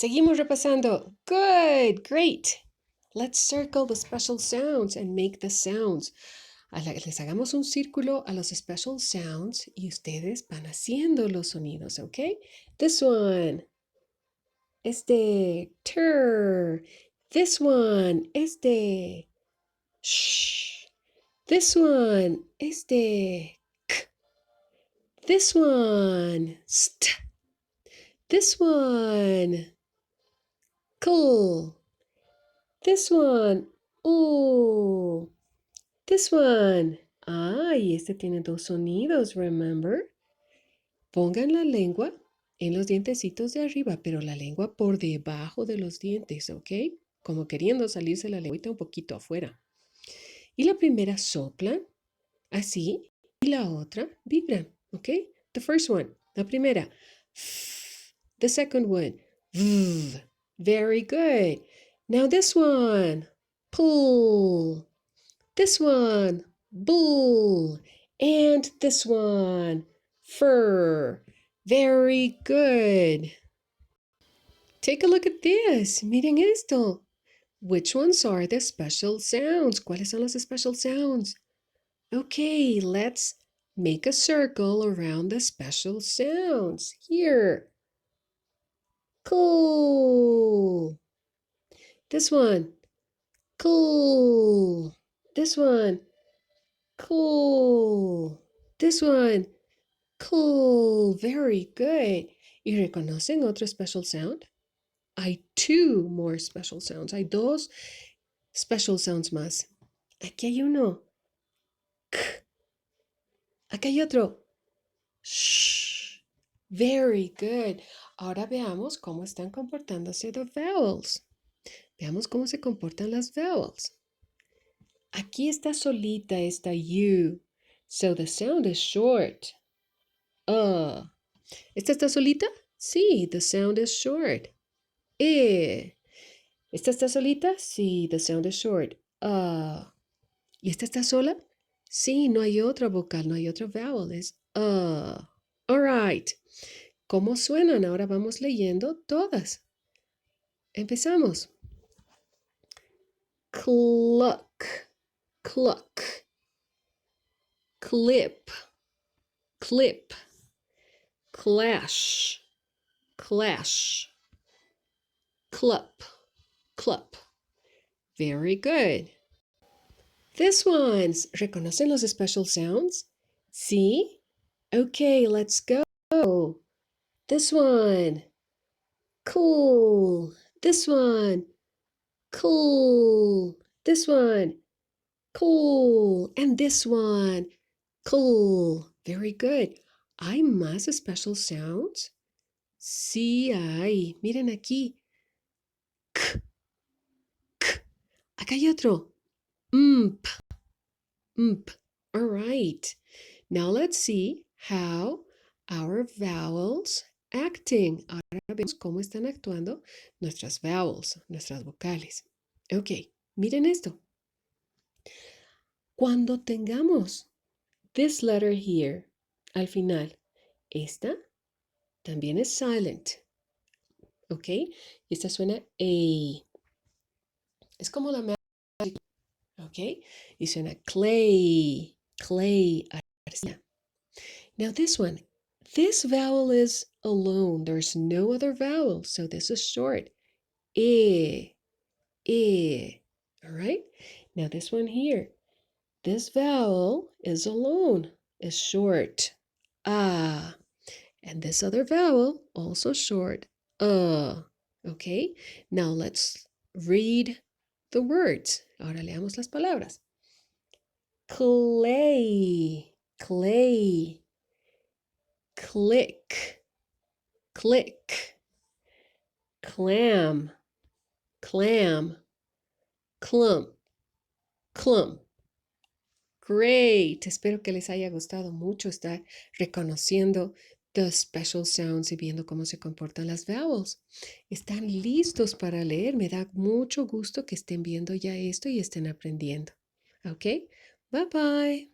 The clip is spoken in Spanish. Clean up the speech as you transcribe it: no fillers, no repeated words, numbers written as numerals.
Seguimos repasando. Good, great. Let's circle the special sounds and make the sounds. Les hagamos un círculo a los special sounds y ustedes van haciendo los sonidos, ¿ok? This one. Tur. This one. Sh. This one. K. This one. St. This one. Cool. This one. Ooh. This one. Y este tiene dos sonidos, remember? Pongan la lengua en los dientecitos de arriba, pero la lengua por debajo de los dientes, ¿ok? Como queriendo salirse la lengüita un poquito afuera. Y la primera soplan, así, y la otra vibran, ¿ok? The first one, la primera. The second one. Very good. Now this one. Pull. This one. Bull. And this one. Fur. Very good. Take a look at this. Miren esto. Which ones are the special sounds? ¿Cuáles son los special sounds? Okay, let's make a circle around the special sounds. Here. Cool. This one. Cool. This one. Cool. This one. Cool. Very good. ¿Y reconocen otro special sound? Hay two more special sounds. Hay dos special sounds más. Aquí hay uno. K. Acá hay otro. Shh. Very good. Ahora veamos cómo están comportándose the vowels. Veamos cómo se comportan las vowels. Aquí está solita esta U. So the sound is short. ¿Esta está solita? Sí, the sound is short. ¿Esta está solita? Sí, the sound is short. ¿Y esta está sola? Sí, no hay otra vocal, no hay otra vowel. Es All right. ¿Cómo suenan? Ahora vamos leyendo todas. Empezamos. Cluck, cluck. Clip, clip. Clash, clash. Clup, clup. Very good. This one's. ¿Reconocen los special sounds? Sí? Okay, let's go. This one. Cool. This one. Cool. This one. Cool. And this one. Cool. Very good. ¿Hay más special sounds? Sí hay. Miren aquí. K, k. Acá hay otro. Mp, mp. All right. Now let's see how our vowels acting. Ahora vemos cómo están actuando nuestras vowels, nuestras vocales. Ok, miren esto. Cuando tengamos this letter here al final, esta también es silent. Ok, esta suena A. Es como la magic. Ok, y suena clay, clay, arcilla. Now this one, this vowel is alone. There's no other vowel, so this is short. E, E. All right? Now this one here, this vowel is alone, is short. Ah. And this other vowel, also short. Okay? Now let's read the words. Ahora leamos las palabras. Clay, clay. Click, click. Clam, clam. Clump, clump. Great. Espero que les haya gustado mucho estar reconociendo the special sounds y viendo cómo se comportan las vowels. ¿Están listos para leer? Me da mucho gusto que estén viendo ya esto y estén aprendiendo. ¿Ok? Bye bye.